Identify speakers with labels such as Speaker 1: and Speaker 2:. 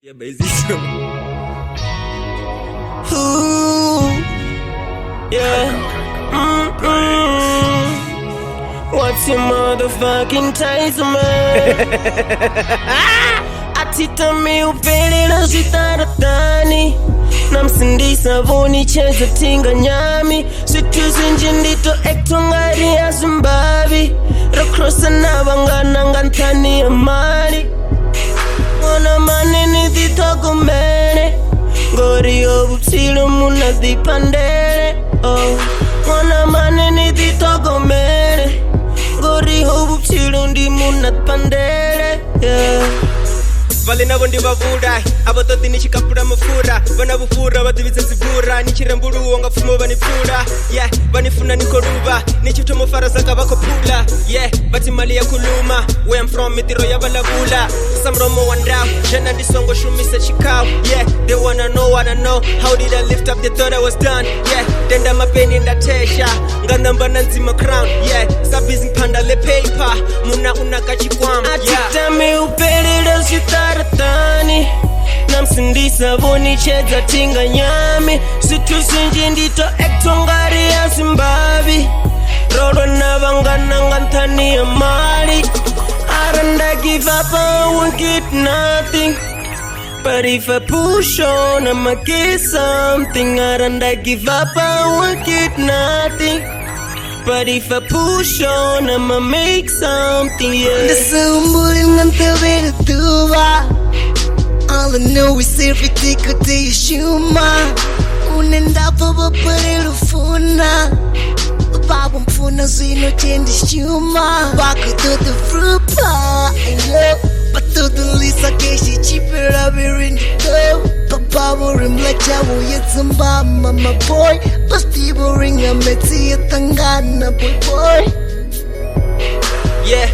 Speaker 1: Yeah, basically.
Speaker 2: Ooh, yeah. What's your motherfucking title, man? Atita mi upele na zitaratani namsindisa voni cheza tinga nyami situzinji ndito ektongari ya Zimbabwe rakrosa na bangana ngantani ya mali wana manini dhitogo mene ngori obutilo muna dhipandere oh wana manini dhitogo mene ngori obutilo ndi muna dhipandere yeah.
Speaker 1: Vale navo ndivavura avo toti nichikapura mufura vanavufura vadivisa zigura nichiremburu wonga pfumo vanipfura yeah vanifuna nikoruva nichitomofara saka vakopula yeah vati mali ya kuluma where I'm from mitiro ya valavula samromo wandao jana ndisongo shumisa chikao yeah they wanna know how did I lift up they thought I was done yeah denda mapeni ndatesha nganamba nanzima crown yeah sabizi mpanda le paper muna unakachikwama yeah
Speaker 2: atitami upelile zitaratani namsindisa voni cheza tinga nyami situzinji ndito ektongari ya Zimbabwe rolo na bangana ngantani ya mali aranda give up I won't get nothing but if I push on I'ma get something aranda give up I won't get nothing but if I push on I'ma make something yeah
Speaker 3: all I know is everything could be shuma unenda baba pale funa baba mfuna zino chendi shuma back to the fruit pie but to the lisa keshi cheaper I've in the top papa rim like jawo yetsamba mama boy pasti boring ameti tangana boy
Speaker 1: yeah